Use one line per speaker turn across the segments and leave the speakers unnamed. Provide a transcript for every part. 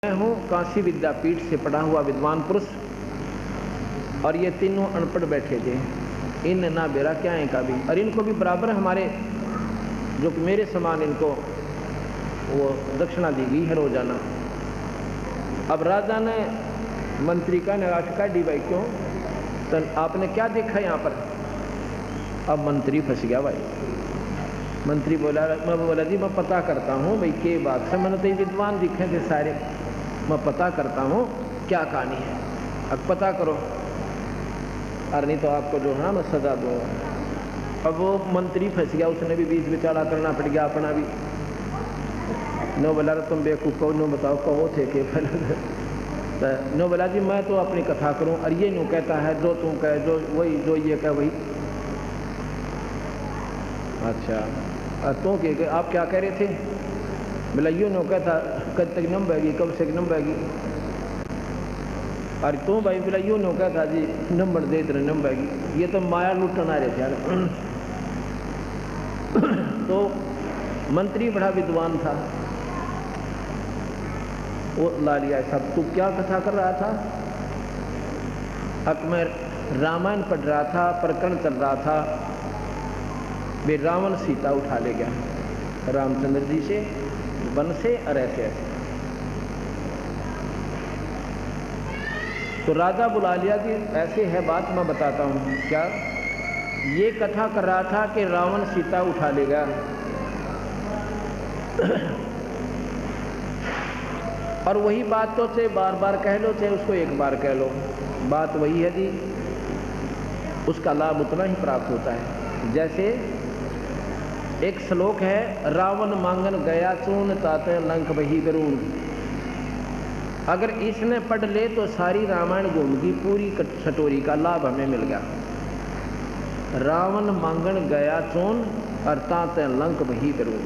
मैं हूँ काशी विद्यापीठ से पढ़ा हुआ विद्वान पुरुष, और ये तीनों अनपढ़ बैठे थे। इन ना बेरा क्या है का भी, और इनको भी बराबर हमारे जो कि मेरे समान इनको वो दक्षिणा दी गई है रोजाना। अब राजा ने मंत्री का निराश का डी भाई क्यों, तो आपने क्या देखा यहाँ पर? अब मंत्री फंस गया भाई। मंत्री बोला, मैं बोला जी मैं पता करता हूँ भाई के बात से, मैंने तो विद्वान दिखे थे सारे, मैं पता करता हूँ क्या कहानी है, अब पता करो, अरे नहीं तो आपको जो है मैं सजा दूंगा। अब वो मंत्री फंस गया, उसने भी बीच बिचारा करना पड़ गया अपना भी। नो बोला तुम बेवकूफ़ कहो, नो बताओ कहो थे के तो नो बोला जी मैं तो अपनी कथा करूँ, और ये नो कहता है जो तुम कहे जो वही, जो ये कहे वही। अच्छा तो के आप क्या कह रहे थे? बोला यूँ नो कहता कब तक नम बहेगी, कब से नम बहेगी। अरे तो भाई बोला यूँ नो कहता जी नंबर दे इतने नम बहेगी। ये तो माया लुटन आ रहे थे यार। तो मंत्री बड़ा विद्वान था, वो ला लिया सब। तू क्या कथा कर रहा था? मैं रामायण पढ़ रहा था, प्रकरण चल रहा था, वे रावण सीता उठा ले गया रामचंद्र जी से वन से, और ऐसे तो राजा बुला लिया कि ऐसे है बात, मैं बताता हूँ। क्या? ये कथा कर रहा था कि रावण सीता उठा ले गया। और वही बात तो से बार बार कह लो, चाहे उसको एक बार कह लो, बात वही है जी, उसका लाभ उतना ही प्राप्त होता है। जैसे एक श्लोक है, रावण मांगन गया चून ताते लंक बही करून। अगर इसने पढ़ ले तो सारी रामायण घूम की पूरी छटोरी का लाभ हमें मिल गया। रावण मांगन गया चून और ताते लंक बही करून,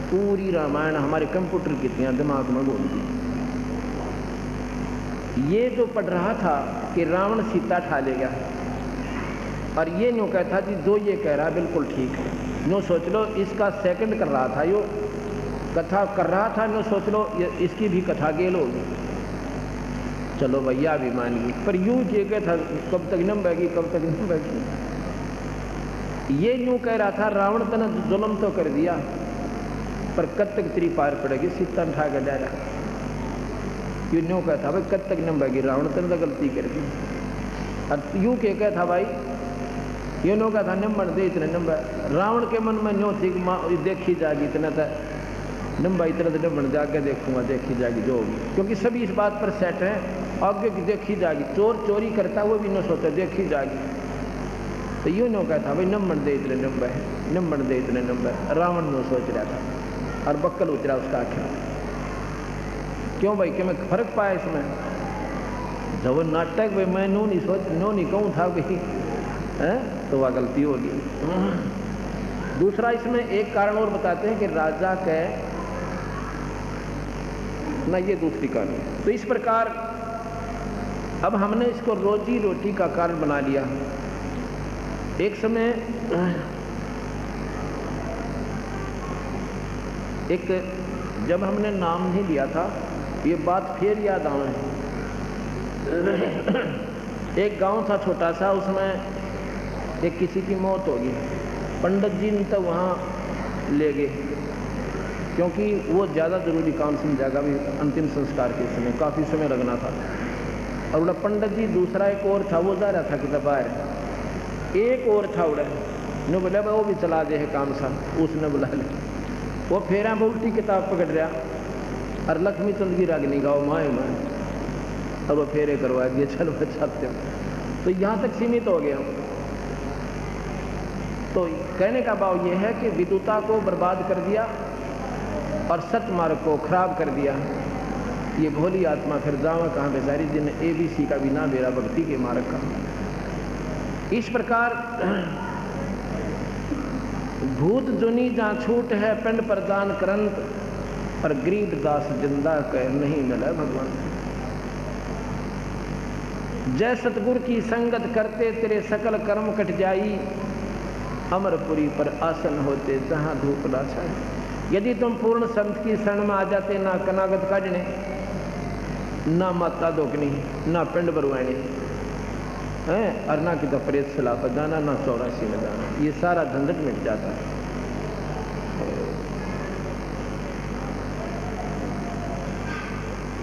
पूरी रामायण हमारे कंप्यूटर की तरह दिमाग में घूम गई। ये जो पढ़ रहा था कि रावण सीता ठा ले गया, और ये न्यू कहता जी जो ये कह रहा बिल्कुल ठीक है। नो सोच लो इसका सेकंड कर रहा था, यो कथा कर रहा था, नो सोच लो इसकी भी कथा गेल होगी। चलो भैया भी मान गई, पर यूं ये कह था कब तक नम बहेगी, कब तक नम बहेगी। ये यूं कह रहा था रावण तने जुल्म तो कर दिया, पर कब तक तेरी पार पड़ेगी, सीता उठा कर जा रहा। यूं न्यू कहता भाई कब तक नम बहेगी, रावण तने तो गलती कर दी। और यूं के कहता भाई ये नो का था नंबर दे इतने नंबर। रावण के मन में न्यो थी देखी जाएगी इतना था नंबर, इतना तो नंबर जाके देखूंगा, देखी जाएगी जो होगी, क्योंकि सभी इस बात पर सेट हैं आगे की देखी जाएगी। चोर चोरी करता हुआ भी न सोचा देखी जाएगी। तो यूँ नो कहता भाई नंबर दे इतने नंबर है, नंबर दे इतने नंबर। रावण नो सोच रहा था, और बक्कल उतरा उसका आख्या। क्यों भाई, क्यों मैं फर्क पाया इसमें? जब नाटक भाई मैं नो नहीं सोच, नो नहीं कहूँ था भाई है, तो वह गलती होगी। दूसरा इसमें एक कारण और बताते हैं कि राजा के ना, ये दूसरी कहानी। तो इस प्रकार अब हमने इसको रोजी रोटी का कारण बना लिया। एक समय एक जब हमने नाम नहीं लिया था, ये बात फिर याद आवे। एक गांव था छोटा सा, उसमें एक किसी की मौत होगी। पंडित जी ने तो वहाँ ले गए, क्योंकि वो ज़्यादा जरूरी काम समझागा भी अंतिम संस्कार के समय, काफ़ी समय लगना था। और उड़ा पंडित जी दूसरा एक और था, वो जा रहा था कि बाहर। एक और था उड़ा ने बोला वो भी चला दे है काम सा, उसने बुला लिया। वो फेरा उल्टी किताब पकड़ रहा, और लक्ष्मी चंद की रागनी गाओ माए माए, और वो फेरे करवा दिए, चलो छापते। तो यहाँ तक सीमित हो गया। तो कहने का भाव ये है कि विद्वता को बर्बाद कर दिया और सतमार्ग को खराब कर दिया। ये भोली आत्मा फिर जावा कहाँ बेचारी, जिन्हें ABC का भी ना बेरा भक्ति के मार्ग का। इस प्रकार भूत जुनी जहाँ छूट है पिंड प्रदान करंत, और गरीब दास जिंदा कह नहीं मिला भगवान। जय सतगुरु की संगत करते तेरे सकल कर्म कट जाई, अमरपुरी पर आसन होते जहाँ धूप ना छाए। यदि तुम पूर्ण संत की शरण में आ जाते, ना कनागत काटने, ना माता दोकनी, ना पिंड बरवाणी है, और ना कि तो प्रेत सलाह पर जाना, ना 84 में जाना। ये सारा झंझट मिट जाता है।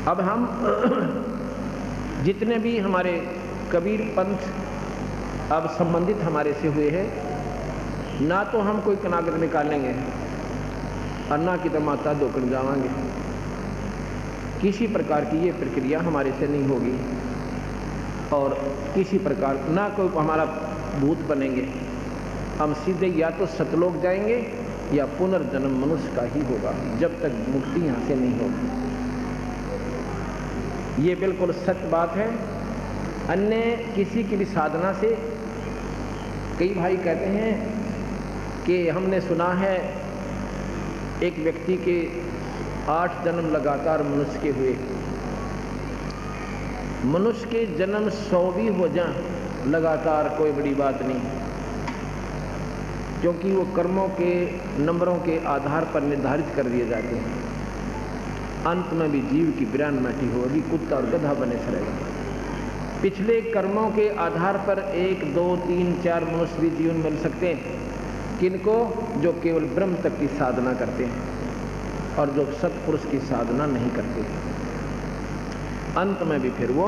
अब हम जितने भी हमारे कबीर पंथ अब संबंधित हमारे से हुए हैं, ना तो हम कोई कनागत निकालेंगे और ना कि तो माता दोकन जावांगे। किसी प्रकार की ये प्रक्रिया हमारे से नहीं होगी और किसी प्रकार ना कोई हमारा भूत बनेंगे। हम सीधे या तो सतलोक जाएंगे या पुनर्जन्म मनुष्य का ही होगा, जब तक मुक्ति यहाँ से नहीं होगी। ये बिल्कुल सत्य बात है। अन्य किसी की भी साधना से कई भाई कहते हैं कि हमने सुना है एक व्यक्ति के 8 जन्म लगातार मनुष्य के हुए। मनुष्य के जन्म 100 भी हो जाएं लगातार कोई बड़ी बात नहीं, क्योंकि वो कर्मों के नंबरों के आधार पर निर्धारित कर दिए जाते हैं। अंत में भी जीव की बिरान माटी हो, अभी कुत्ता और गधा बने से रहेगा। पिछले कर्मों के आधार पर 1, 2, 3, 4 मनुष्य भी जीवन मिल सकते हैं। किनको? जो केवल ब्रह्म तक की साधना करते हैं और जो सत्पुरुष की साधना नहीं करते। अंत में भी फिर वो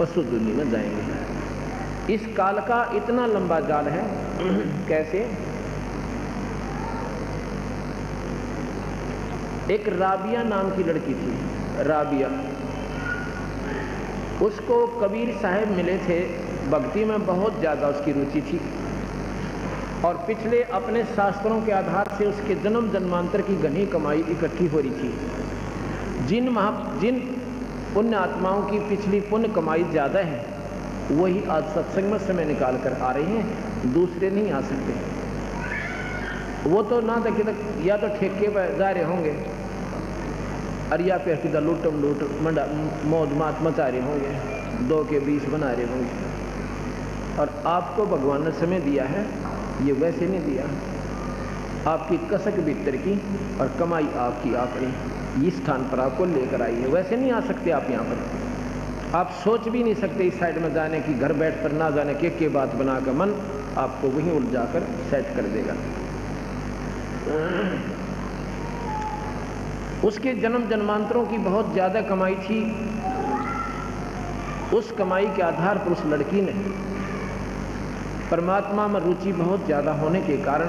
पशु दुनिया में जाएंगे। इस काल का इतना लंबा जाल है। कैसे? एक राबिया नाम की लड़की थी, राबिया। उसको कबीर साहब मिले थे, भक्ति में बहुत ज़्यादा उसकी रुचि थी और पिछले अपने शास्त्रों के आधार से उसके जन्म जन्मांतर की घनी कमाई इकट्ठी हो रही थी। जिन पुण्य आत्माओं की पिछली पुण्य कमाई ज़्यादा है, वही आज सत्संग में समय निकाल कर आ रहे हैं, दूसरे नहीं आ सकते। वो तो ना तक या तो ठेके पर जा रहे होंगे और या फिर किधर लूटम लूट मंडा मौज मात मचा रहे होंगे, 2 के 20 बना रहे होंगे। और आपको भगवान ने समय दिया है, ये वैसे नहीं दिया। आपकी कसक भीतर की और कमाई आपकी आखिरी इस स्थान पर आपको लेकर आई है, वैसे नहीं आ सकते आप यहाँ पर। आप सोच भी नहीं सकते इस साइड में जाने की, घर बैठ कर ना जाने के बात बनाकर मन आपको वहीं उलझा कर सेट कर देगा। उसके जन्म जन्मांतरों की बहुत ज़्यादा कमाई थी। उस कमाई के आधार पर उस लड़की ने परमात्मा में रुचि बहुत ज़्यादा होने के कारण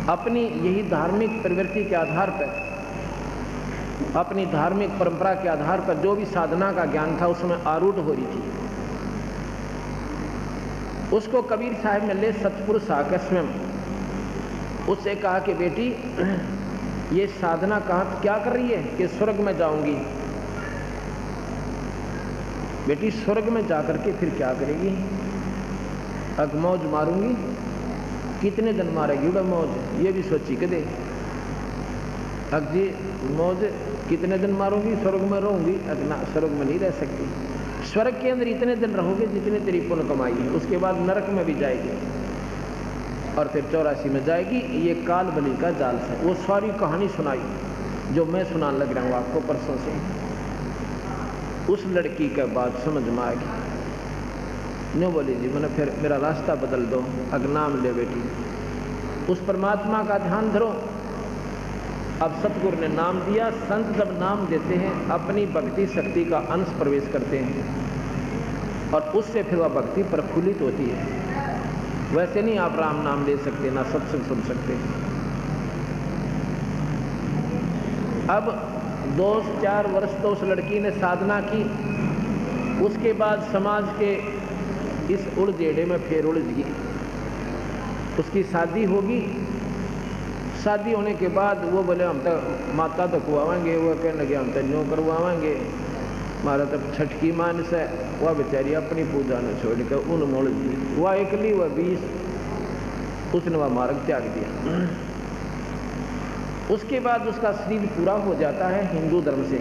अपनी यही धार्मिक प्रवृत्ति के आधार पर, अपनी धार्मिक परंपरा के आधार पर जो भी साधना का ज्ञान था उसमें आरूढ़ हो रही थी। उसको कबीर साहब मिले सतपुरुष आकर स्वयं उससे कहा कि बेटी ये साधना कहाँ क्या कर रही है? कि स्वर्ग में जाऊंगी। बेटी स्वर्ग में जाकर के फिर क्या करेगी? अग मौज मारूंगी। कितने दिन मारेगी उड़ा मौज? ये भी सोची के दे। अग जी मौज कितने दिन मारूंगी? स्वर्ग में रहूंगी। अग ना, स्वर्ग में नहीं रह सकती। स्वर्ग के अंदर इतने दिन रहोगे जितने तेरी पुण्य कमाई है, उसके बाद नरक में भी जाएगी और फिर 84 में जाएगी। ये काल बलि का जाल है। वो सारी कहानी सुनाई जो मैं सुनाने लग रहा हूँ आपको परसों से। उस लड़की के बाद समझ में आएगी। नो बोली जी मैंने फिर मेरा रास्ता बदल दो, अग नाम ले बेटी, उस परमात्मा का ध्यान धरो। अब सतगुरु ने नाम दिया। संत जब नाम देते हैं अपनी भक्ति शक्ति का अंश प्रवेश करते हैं और उससे फिर वह भक्ति प्रफुल्लित होती है। वैसे नहीं आप राम नाम ले सकते, ना सत्संग सुन सकते। अब 2-4 वर्ष तो उस लड़की ने साधना की। उसके बाद समाज के इस उलझेड़े में फिर उलझ गई। उसकी शादी होगी। शादी होने के बाद वो बोले हम तो माता तो कुआवेंगे, वो कहने लगे हम तो न्यों करवाएंगे, हमारा तो छठकी मानस है। वह बेचारी अपनी पूजा ने छोड़ कर उन मोड़ दी। वह एकली वह 20 उसने वह मार्ग त्याग दिया। उसके बाद उसका शरीर पूरा हो जाता है हिंदू धर्म से।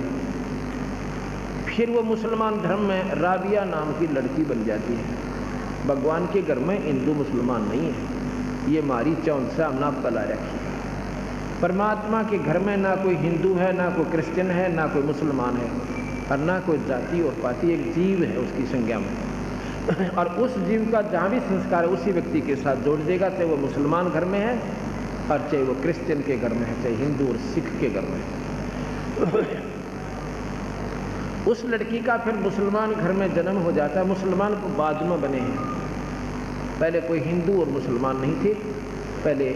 फिर वो मुसलमान धर्म में राबिया नाम की लड़की बन जाती है। भगवान के घर में हिंदू मुसलमान नहीं है, ये हमारी चौंध से हमने पला रखी। परमात्मा के घर में ना कोई हिंदू है, ना कोई क्रिश्चियन है, ना कोई मुसलमान है। और ना कोई जाति और पाति, एक जीव है उसकी संज्ञा में। और उस जीव का जहाँ भी संस्कार है उसी व्यक्ति के साथ जोड़ देगा, चाहे वो मुसलमान घर में है और चाहे वो क्रिश्चियन के घर में है, चाहे हिंदू और सिख के घर में है। उस लड़की का फिर मुसलमान घर में जन्म हो जाता है। मुसलमान को बाद में बने हैं, पहले कोई हिंदू और मुसलमान नहीं थे, पहले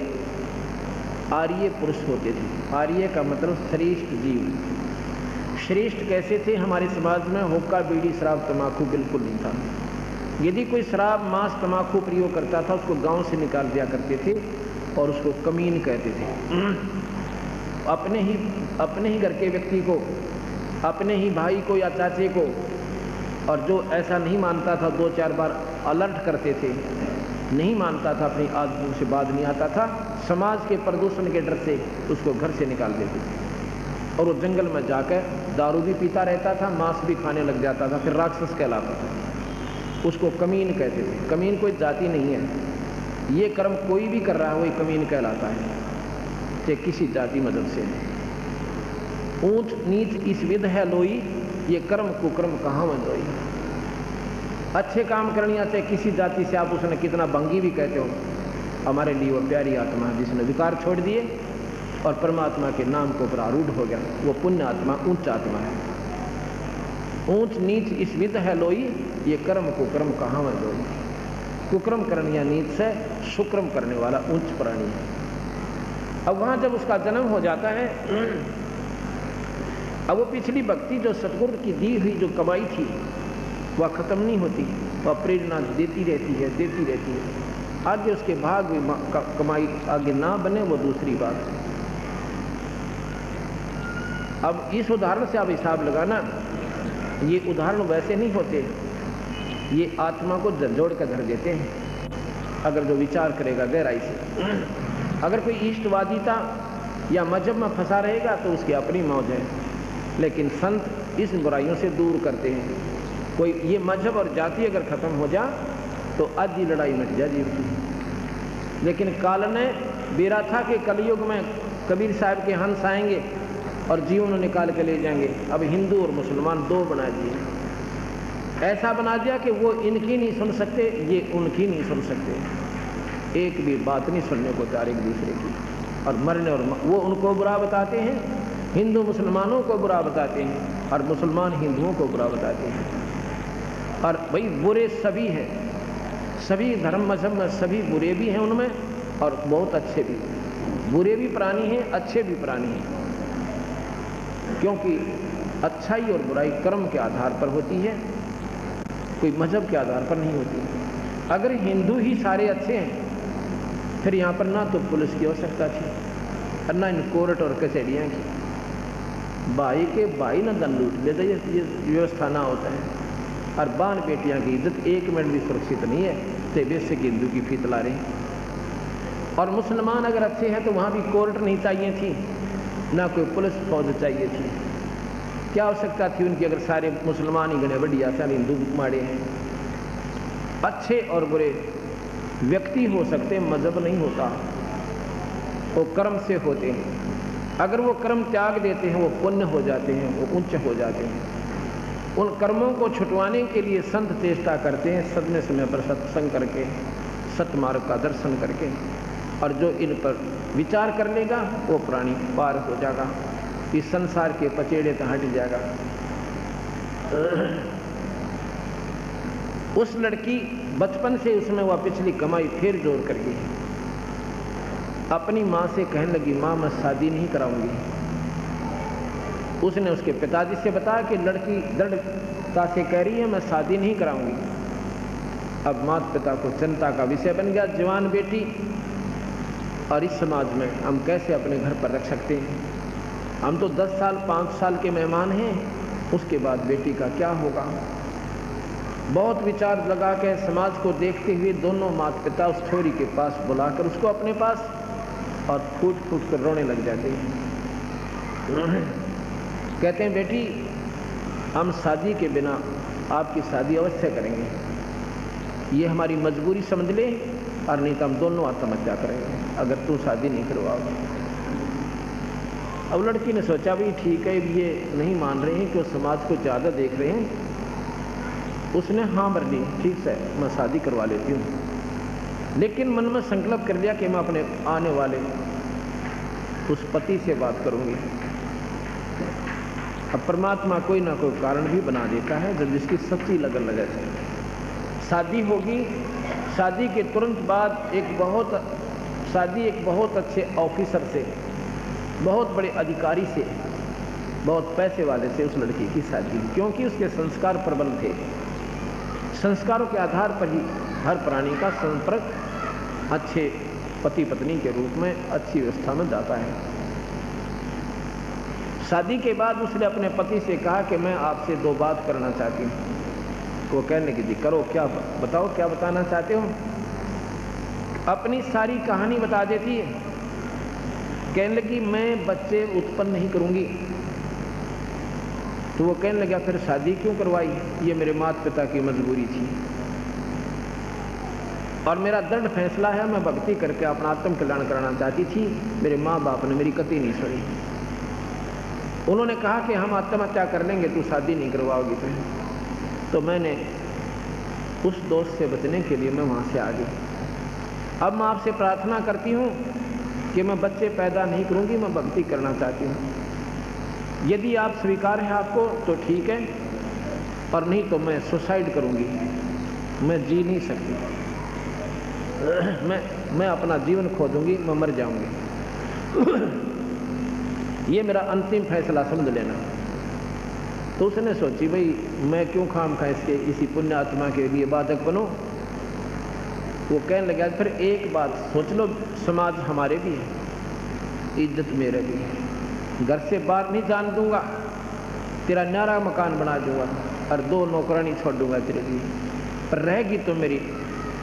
आर्य पुरुष होते थे। आर्य का मतलब श्रेष्ठ जीव। श्रेष्ठ कैसे थे? हमारे समाज में हुक्का, बीड़ी, शराब, तम्बाकू बिल्कुल नहीं था। यदि कोई शराब, मांस, तम्बाकू प्रयोग करता था उसको गांव से निकाल दिया करते थे और उसको कमीन कहते थे। अपने ही घर के व्यक्ति को, अपने ही भाई को या चाचे को, और जो ऐसा नहीं मानता था 2-4 बार अलर्ट करते थे, नहीं मानता था, अपनी आदतों से बात नहीं आता था, समाज के प्रदूषण के डर से उसको घर से निकाल देते थे और वो जंगल में जाकर दारू भी पीता रहता था, मांस भी खाने लग जाता था, फिर राक्षस कहलाता था। उसको कमीन कहते थे। कमीन कोई जाति नहीं है, ये कर्म कोई भी कर रहा है वही कमीन कहलाता है, चाहे किसी जाति मदद से। ऊंच नीच इस विध है लोई, ये कर्म कुकर्म कहाँ मंजोई। अच्छे काम करनिया चाहे किसी जाति से, आप उसने कितना भंगी भी कहते हो, हमारे लिए वो प्यारी आत्मा है जिसने विकार छोड़ दिए और परमात्मा के नाम को ऊपर आरूढ़ हो गया, वो पुण्य आत्मा, उच्च आत्मा है। ऊंच नीच इस विध है लोई, ये कर्म कुकर्म कहाँ मंजोई। कुकर्म करनिया नीच से, सुक्रम करने वाला उच्च प्राणी है। अब वहाँ जब उसका जन्म हो जाता है, अब वो पिछली भक्ति जो सतगुरु की दी हुई जो कमाई थी वह खत्म नहीं होती, वह प्रेरणा देती रहती है। आगे उसके भाग में कमाई आगे ना बने वो दूसरी बात है। अब इस उदाहरण से आप हिसाब लगाना, ये उदाहरण वैसे नहीं होते, ये आत्मा को झंझोड़ कर धर देते हैं अगर जो विचार करेगा गहराई से। अगर कोई इष्टवादिता या मजहब में फंसा रहेगा तो उसकी अपनी मौज है, लेकिन संत इस बुराइयों से दूर करते हैं। कोई ये मजहब और जाति अगर खत्म हो जा तो आधी लड़ाई मिट जा जीव की। लेकिन काल ने बेरा था कि कलयुग में कबीर साहब के हंस आएंगे और जीवन निकाल के ले जाएंगे। अब हिंदू और मुसलमान दो बना दिए, ऐसा बना दिया कि वो इनकी नहीं सुन सकते, ये उनकी नहीं सुन सकते, एक भी बात नहीं सुनने को तैयार एक दूसरे की, और मरने और वो उनको बुरा बताते हैं, हिंदू मुसलमानों को बुरा बताते हैं और मुसलमान हिंदुओं को बुरा बताते हैं। और भाई बुरे सभी हैं, सभी धर्म मजहब में सभी बुरे भी हैं उनमें और बहुत अच्छे भी। बुरे भी प्राणी हैं, अच्छे भी प्राणी हैं, क्योंकि अच्छाई और बुराई कर्म के आधार पर होती है, कोई मजहब के आधार पर नहीं होती। अगर हिंदू ही सारे अच्छे हैं फिर यहाँ पर ना तो पुलिस की आवश्यकता थी और ना इन कोर्ट और कचहरियाँ की। भाई के भाई ना धन लूट लेते, ये व्यवस्था ना होता है। और बान बेटियाँ की इज्जत एक मिनट भी सुरक्षित नहीं है, तो बेसिक हिंदू की फीत ला रहे। और मुसलमान अगर अच्छे हैं तो वहाँ भी कोर्ट नहीं चाहिए थी, ना कोई पुलिस फौज चाहिए थी। क्या आवश्यकता थी उनकी अगर सारे मुसलमान ही गणे बढ़िया, सारे हिंदू माड़े हैं। अच्छे और बुरे व्यक्ति हो सकते, मजहब नहीं होता, वो कर्म से होते हैं। अगर वो कर्म त्याग देते हैं वो पुण्य हो जाते हैं, वो उच्च हो जाते हैं। उन कर्मों को छुटवाने के लिए संत चेष्टा करते हैं, समय समय पर सत्संग करके, सतमार्ग का दर्शन करके, और जो इन पर विचार कर लेगा वो प्राणी पार हो जाएगा, इस संसार के पचेड़े तो हट जाएगा। उस लड़की बचपन से उसमें वह पिछली कमाई फिर जोड़ करके अपनी माँ से कहने लगी, माँ मैं शादी नहीं कराऊंगी। उसने उसके पिताजी से बताया कि लड़की दृढ़ता से कह रही है मैं शादी नहीं कराऊंगी। अब माता पिता को चिंता का विषय बन गया, जवान बेटी, और इस समाज में हम कैसे अपने घर पर रख सकते हैं? हम तो 10 साल 5 साल के मेहमान हैं, उसके बाद बेटी का क्या होगा? बहुत विचार लगा के समाज को देखते हुए दोनों माता पिता उस छोरी के पास बुलाकर उसको अपने पास, और फूट फूट कर रोने लग जाते हैं। कहते हैं बेटी हम शादी के बिना आपकी शादी अवश्य करेंगे, ये हमारी मजबूरी समझ ले, और नहीं तो हम दोनों आत्महत्या करेंगे अगर तू शादी नहीं करवाओगे। अब लड़की ने सोचा भी ठीक है, ये नहीं मान रहे हैं कि वो समाज को ज़्यादा देख रहे हैं। उसने हाँ भर ली, ठीक है मैं शादी करवा लेती हूँ, लेकिन मन में संकल्प कर लिया कि मैं अपने आने वाले उस पति से बात करूँगी। अब परमात्मा कोई ना कोई कारण भी बना देता है जब जिसकी सच्ची लगन लगे। शादी होगी, शादी के तुरंत बाद एक बहुत अच्छे ऑफिसर से, बहुत बड़े अधिकारी से, बहुत पैसे वाले से उस लड़की की शादी, क्योंकि उसके संस्कार प्रबल थे। संस्कारों के आधार पर ही हर प्राणी का संपर्क अच्छे पति पत्नी के रूप में अच्छी व्यवस्था में जाता है। शादी के बाद उसने अपने पति से कहा कि मैं आपसे 2 बात करना चाहती हूँ। वो कहने की जी करो, क्या बताओ, क्या बताना चाहते हो। अपनी सारी कहानी बता देती है। कहने लगी मैं बच्चे उत्पन्न नहीं करूँगी। तो वो कहने लगा फिर शादी क्यों करवाई, ये मेरे माता पिता की मजबूरी थी और मेरा दृढ़ फैसला है, मैं भक्ति करके अपना आत्म कल्याण कराना चाहती थी। मेरे माँ बाप ने मेरी कतई नहीं सुनी। उन्होंने कहा कि हम आत्महत्या कर लेंगे, तू शादी नहीं करवाओगी। तो मैंने उस दोस्त से बचने के लिए मैं वहाँ से आ गई। अब मैं आपसे प्रार्थना करती हूँ कि मैं बच्चे पैदा नहीं करूँगी, मैं भक्ति करना चाहती हूँ। यदि आप स्वीकार है आपको तो ठीक है, और नहीं तो मैं सुसाइड करूँगी। मैं जी नहीं सकती, मैं अपना जीवन खो दूँगी, मैं मर जाऊँगी। ये मेरा अंतिम फैसला समझ लेना। तो उसने सोची भाई मैं क्यों खामखा इसी पुण्य आत्मा के लिए बाधक बनूं। वो कहने लगा फिर एक बात सोच लो, समाज हमारे भी है, इज्जत मेरे भी है, घर से बाहर नहीं जान दूंगा, तेरा न्यारा मकान बना दूंगा और 2 नौकरानी छोड़ दूंगा तेरे लिए, पर रहेगी तो मेरी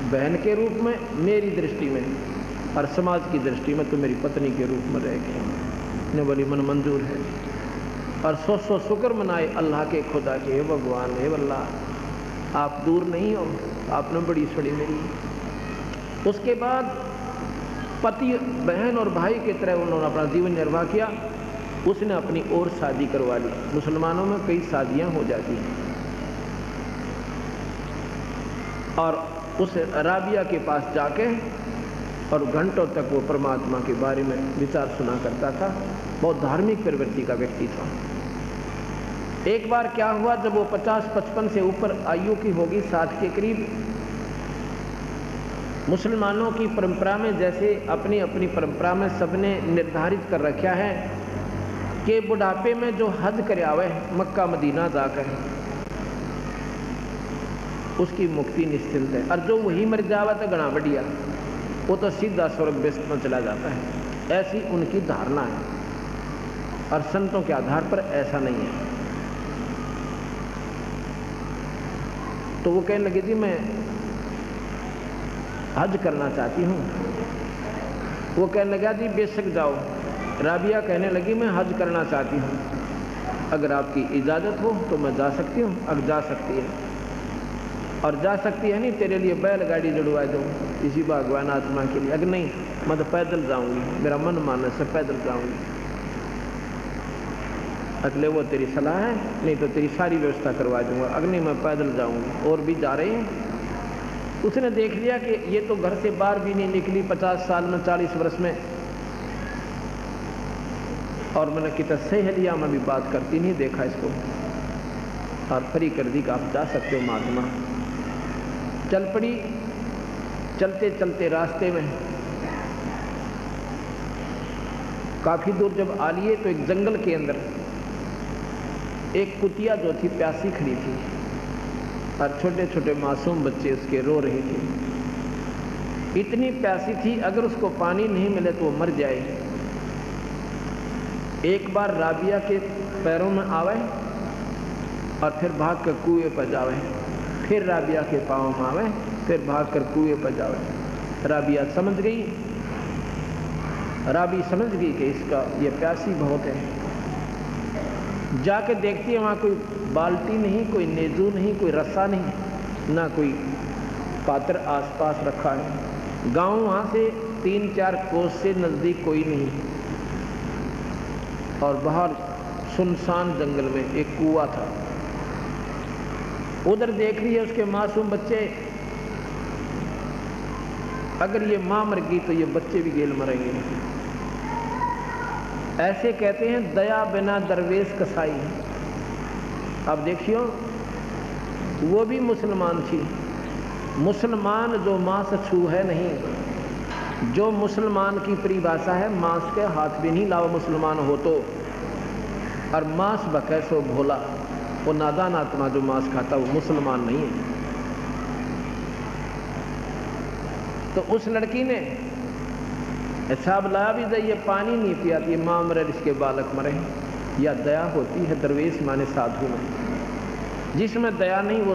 बहन के रूप में, मेरी दृष्टि में, और समाज की दृष्टि में तो मेरी पत्नी के रूप में रहेगी। ने बोली मन मंजूर है। और 100 शुक्र मनाए अल्लाह के खुदा के, भगवान हे अल्लाह आप दूर नहीं हो, आपने बड़ी छोड़ी मेरी। उसके बाद पति बहन और भाई की तरह उन्होंने अपना जीवन निर्वाह किया। उसने अपनी और शादी करवा ली। मुसलमानों में कई शादियां हो जाती हैं। और उस राबिया के पास जाके और घंटों तक वो परमात्मा के बारे में विचार सुना करता था। बहुत धार्मिक प्रवृत्ति का व्यक्ति था। एक बार क्या हुआ, जब वो 50-55 से ऊपर आयु की होगी, 60 के करीब, मुसलमानों की परंपरा में जैसे अपनी अपनी परंपरा में सबने निर्धारित कर रखा है कि बुढ़ापे में जो हज कर आवे मक्का मदीना जाकर उसकी मुक्ति निश्चित है, और जो वही मर जावे तो गणा बढ़िया, वो तो सीधा स्वर्ग बेस्त में चला जाता है। ऐसी उनकी धारणा है, और संतों के आधार पर ऐसा नहीं है। तो वो कहने लगे जी मैं हज करना चाहती हूँ। वो कहने लगा जी बेशक जाओ। राबिया कहने लगी मैं हज करना चाहती हूँ, अगर आपकी इजाज़त हो तो मैं जा सकती हूँ। अगर जा सकती है, और जा सकती है नहीं, तेरे लिए बैलगाड़ी जुड़वा दूँ इसी भगवान आत्मा के लिए। अगर नहीं मैं तो पैदल जाऊँगी, मेरा मन मानने से पैदल जाऊँगी। अगले वो तेरी सलाह है, नहीं तो तेरी सारी व्यवस्था करवा दूँगा। अगर नहीं मैं पैदल जाऊँगी। और भी जा रहे हैं। उसने देख लिया कि ये तो घर से बाहर भी नहीं निकली 50 साल में, 40 वर्ष में, और मैंने कितना सहेलिया में भी बात करती नहीं देखा इसको, और फ्री कर दी कि आप जा सकते हो महात्मा। चल पड़ी। चलते चलते रास्ते में काफी दूर जब आ लिए तो एक जंगल के अंदर एक कुतिया जो थी प्यासी खड़ी थी, और छोटे छोटे मासूम बच्चे उसके रो रहे थे। इतनी प्यासी थी, अगर उसको पानी नहीं मिले तो वो मर जाए। एक बार राबिया के पैरों में आवे और फिर भाग कर कुएं पर जावे, फिर राबिया के पाँव में आवे, फिर भाग कर कुएं पर जावे। राबिया समझ गई, राबी समझ गई कि इसका ये प्यासी बहुत है। जाके देखती है वहाँ कोई बाल्टी नहीं, कोई नेजू नहीं, कोई रस्सा नहीं, ना कोई पात्र आसपास रखा है। गांव वहाँ से 3-4 कोस से नज़दीक कोई नहीं, और बाहर सुनसान जंगल में एक कुआं था। उधर देख रही है उसके मासूम बच्चे, अगर ये मां मर गई तो ये बच्चे भी गेल मरेंगे। ऐसे कहते हैं दया बिना दरवेश कसाई। अब देखियो, वो भी मुसलमान थी। मुसलमान जो मांस छू है नहीं, जो मुसलमान की परिभाषा है मांस के हाथ भी नहीं लाओ मुसलमान हो तो। और मांस बकै सो भोला, वो नादान आत्मा जो मांस खाता वो मुसलमान नहीं है। तो उस लड़की ने हिसाब लाया भी जाइए, पानी नहीं पियाती है, माँ मरे इसके बालक मरे। या दया होती है दरवेश माने साधु में, जिसमें दया नहीं वो